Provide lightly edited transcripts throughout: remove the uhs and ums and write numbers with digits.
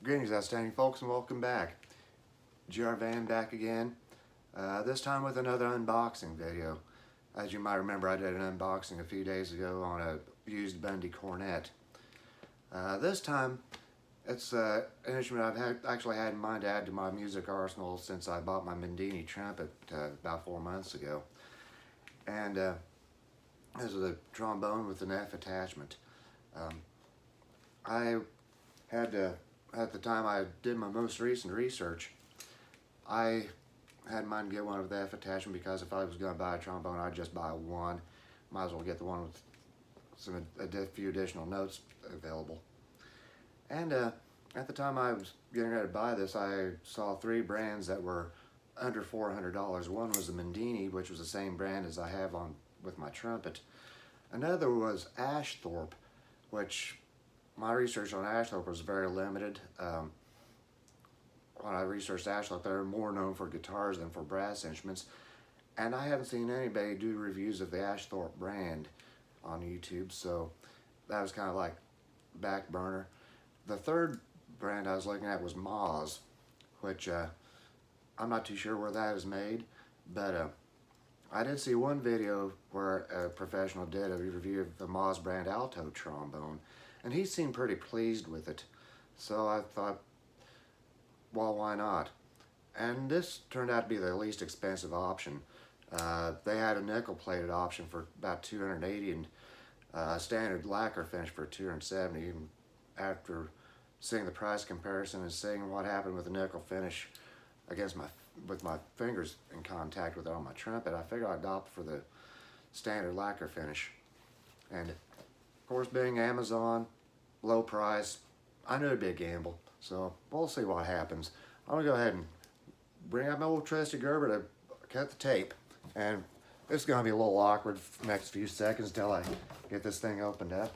Greetings, outstanding folks, and welcome back. GR Van back again, this time with another unboxing video. As you might remember, I did an unboxing a few days ago on a used Bundy cornet. This time, it's an instrument I've actually had in mind to add to my music arsenal since I bought my Mendini trumpet about 4 months ago. And this is a trombone with an F attachment. I had to, at the time I did my most recent research, I had in mind to get one with the F attachment because if I was going to buy a trombone, I'd just buy one. Might as well get the one with a few additional notes available. And at the time I was getting ready to buy this, I saw 3 brands that were under $400. One was the Mendini, which was the same brand as I have on with my trumpet. Another was Ashthorpe, which my research on Ashthorpe was very limited. When I researched Ashthorpe, they're more known for guitars than for brass instruments. And I haven't seen anybody do reviews of the Ashthorpe brand on YouTube, so that was kind of like back burner. The third brand I was looking at was Moz, which I'm not too sure where that is made, but I did see one video where a professional did a review of the Moz brand alto trombone, and he seemed pretty pleased with it. So I thought, well, why not? And this turned out to be the least expensive option. They had a nickel-plated option for about $280 and a standard lacquer finish for $270. And after seeing the price comparison and seeing what happened with the nickel finish against with my fingers in contact with it on my trumpet, I figured I'd opt for the standard lacquer finish. And of course, being Amazon, low price, I knew it'd be a gamble. So we'll see what happens. I'm gonna go ahead and bring out my old trusty Gerber to cut the tape. And it's gonna be a little awkward for the next few seconds until I get this thing opened up.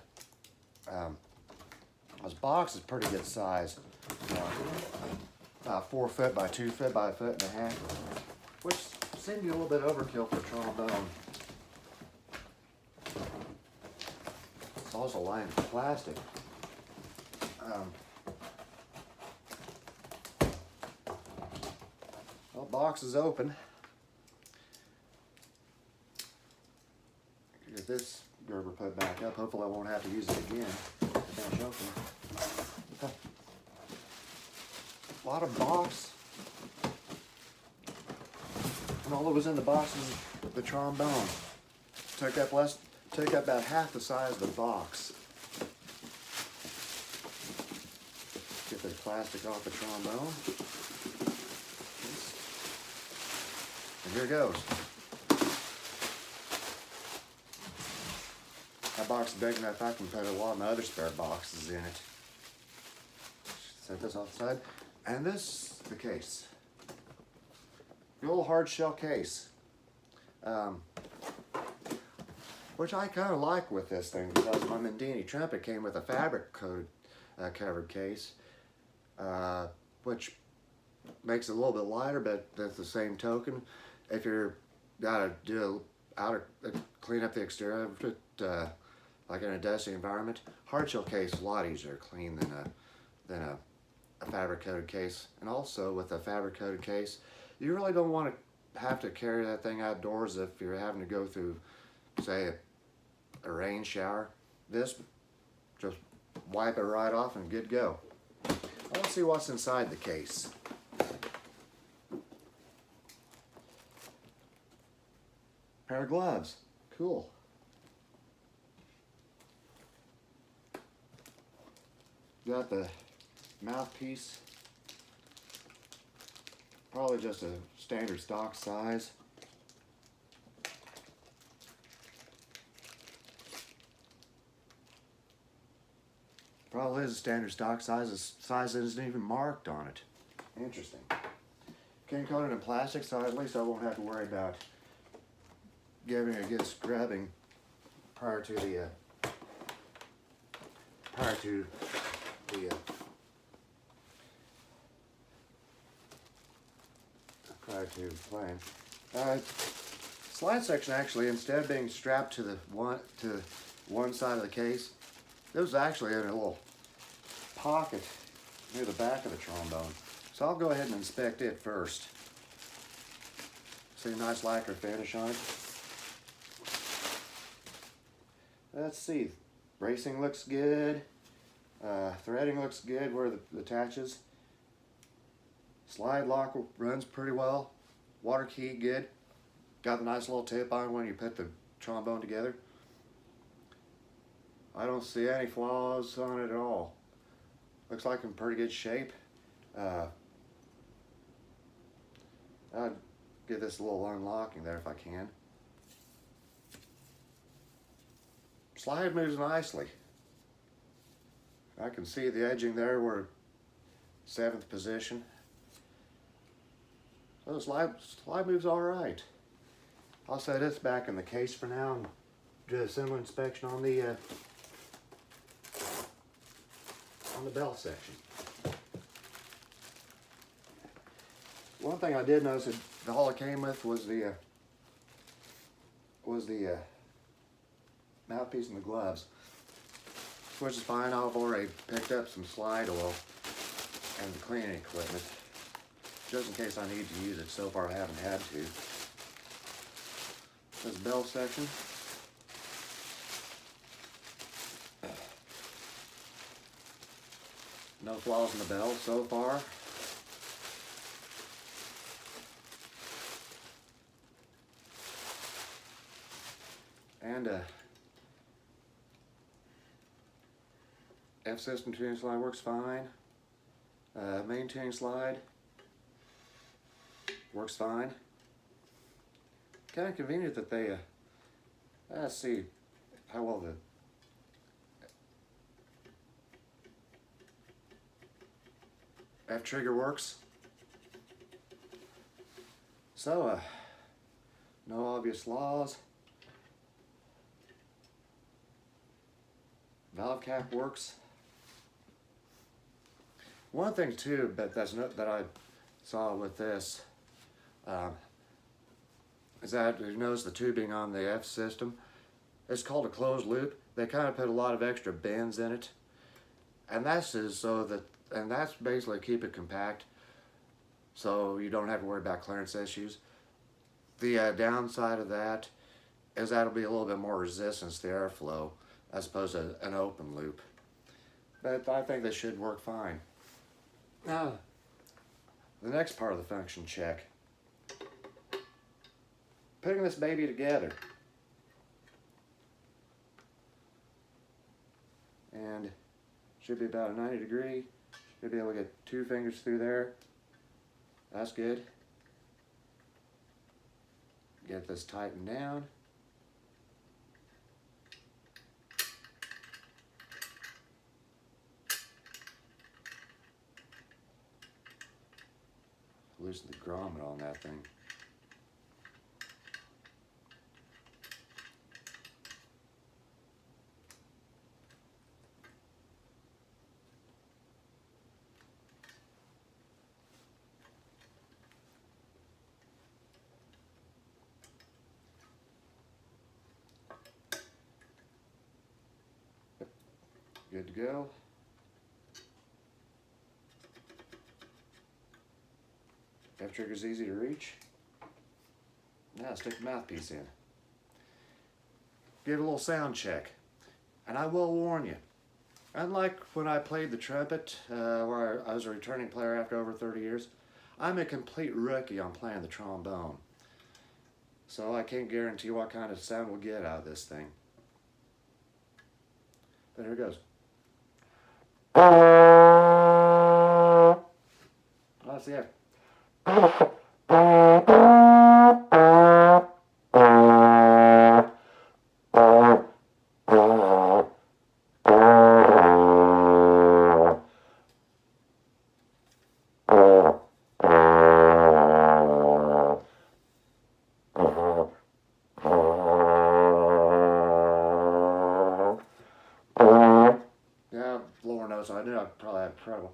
This box is pretty good size. About 4 foot by 2 foot by 1.5 foot, which seemed to be a little bit overkill for trombone. It's also lined with plastic. Well, box is open. Get this Gerber put back up. Hopefully I won't have to use it again to finish opening. A lot of box. And all that was in the box was the trombone. Took up about half the size of the box. Get the plastic off the trombone. And here it goes. That box is big enough I can put a lot of my other spare boxes in it. Set this off the side. And this is the case. The old hard shell case. Which I kind of like with this thing because my Mendini trumpet came with a fabric covered case, which makes it a little bit lighter, but at the same token, if you're gotta do clean up the exterior, like in a dusty environment, hard shell case is a lot easier to clean than a fabric coated case. And also with a fabric coated case, you really don't want to have to carry that thing outdoors if you're having to go through, say, a rain shower. This, just wipe it right off and good to go. Let's see what's inside the case. Pair of gloves. Cool. Got the mouthpiece. Probably just a standard stock size. Probably is a standard stock size. The size that isn't even marked on it. Interesting. Came coated in plastic, so at least I won't have to worry about giving it a good scrubbing prior to playing. Slide section actually, instead of being strapped to one side of the case, there was actually in a little pocket near the back of the trombone. So I'll go ahead and inspect it first. See a nice lacquer finish on it. Let's see. Bracing looks good. Threading looks good where it attaches. Slide lock runs pretty well. Water key good. Got the nice little tip on when you put the trombone together. I don't see any flaws on it at all. Looks like in pretty good shape. I'd give this a little unlocking there if I can. Slide moves nicely. I can see the edging there. We're 7th position. So the slide moves all right. I'll set this back in the case for now and do a similar inspection on the bell section. One thing I did notice that all it came with was the mouthpiece and the gloves, which is fine. I've already picked up some slide oil and the cleaning equipment, just in case I need to use it. So far I haven't had to. This bell section. No flaws in the bell so far. And F system tuning slide works fine. Main tuning slide works fine. Kind of convenient that they let's see how well the F trigger works. So no obvious flaws. Valve cap works. One thing too, that I saw with this is that you notice the tubing on the F system. It's called a closed loop. They kind of put a lot of extra bends in it, and that's basically keep it compact, so you don't have to worry about clearance issues. The downside of that is that'll be a little bit more resistance to airflow as opposed to an open loop. But I think this should work fine. Now, the next part of the function check. Putting this baby together. And should be about a 90 degree. Should be able to get 2 fingers through there. That's good. Get this tightened down. Loosen the grommet on that thing. Good to go. F trigger's easy to reach. Now stick the mouthpiece in. Give it a little sound check. And I will warn you, unlike when I played the trumpet, where I was a returning player after over 30 years, I'm a complete rookie on playing the trombone. So I can't guarantee what kind of sound we'll get out of this thing. But here it goes. Let's see it. Yeah, lower notes. I knew I'd probably have trouble.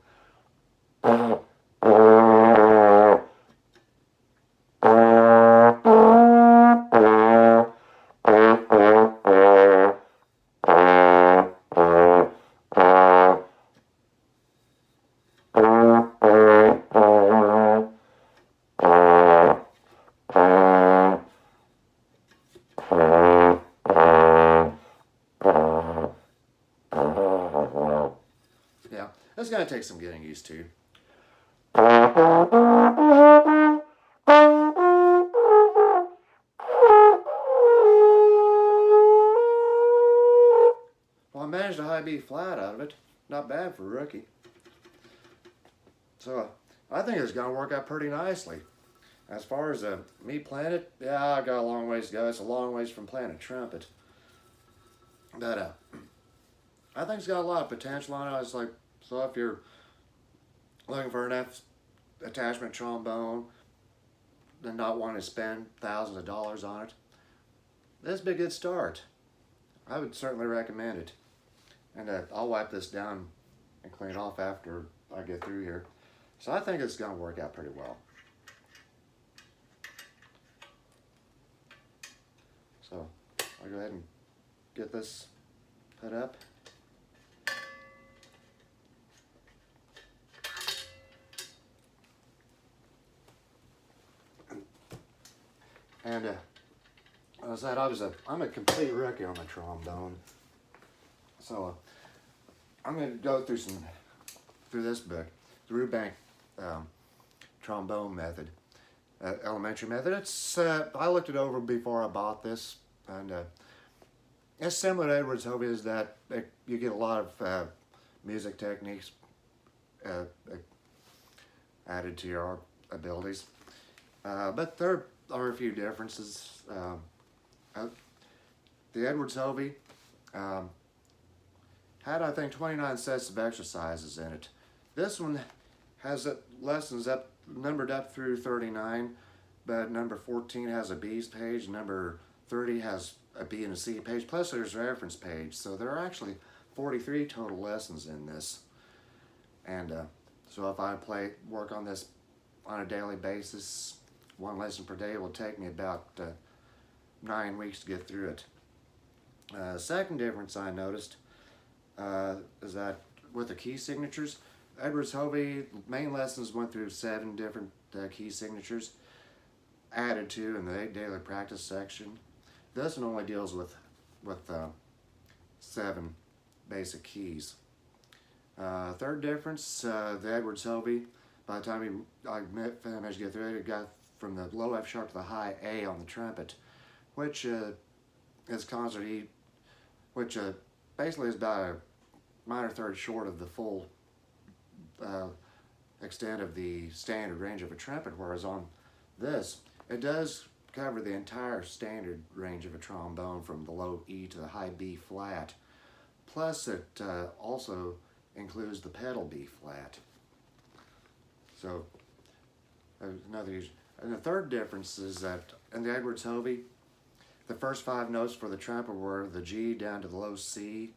It's going to take some getting used to. Well, I managed a high B flat out of it. Not bad for a rookie. So I think it's going to work out pretty nicely. As far as me playing it, yeah, I got a long ways to go. It's a long ways from playing a trumpet. But I think it's got a lot of potential on it. It's like, so if you're looking for an F attachment trombone and not wanting to spend thousands of dollars on it, this would be a good start. I would certainly recommend it. And I'll wipe this down and clean it off after I get through here. So I think it's going to work out pretty well. So I'll go ahead and get this put up. And as I said, I'm a complete rookie on the trombone. So I'm going to go through this book, the Rubank trombone method, elementary method. It's I looked it over before I bought this, and it's similar to Edwards Hovey, is that you get a lot of music techniques added to your abilities, but there are a few differences. The Edwards Hovey had, I think, 29 sets of exercises in it. This one has lessons numbered up through 39, but number 14 has a B's page, number 30 has a B and a C page, plus there's a reference page. So there are actually 43 total lessons in this. And so if I work on this on a daily basis, one lesson per day will take me about 9 weeks to get through it. Second difference I noticed is that with the key signatures, Edwards Hovey main lessons went through 7 different key signatures added to in the daily practice section. This one only deals with 7 basic keys. Third difference, the Edwards Hovey, by the time I managed to get through it, it got from the low F sharp to the high A on the trumpet, which is concert E, which basically is about a minor third short of the full extent of the standard range of a trumpet, whereas on this, it does cover the entire standard range of a trombone from the low E to the high B flat. Plus it also includes the pedal B flat. So and the third difference is that in the Edwards Hovey, the first 5 notes for the trumpet were the G down to the low C,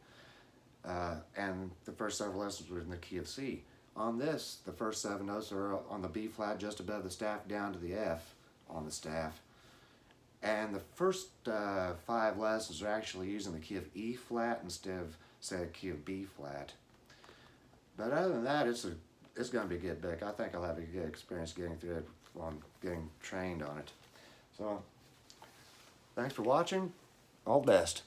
and the first several lessons were in the key of C. On this, the first 7 notes are on the B flat just above the staff down to the F on the staff. And the first 5 lessons are actually using the key of E flat instead of, say, a key of B flat. But other than that, it's going to be a good book. I think I'll have a good experience getting through it while I'm getting trained on it. So, thanks for watching. All the best.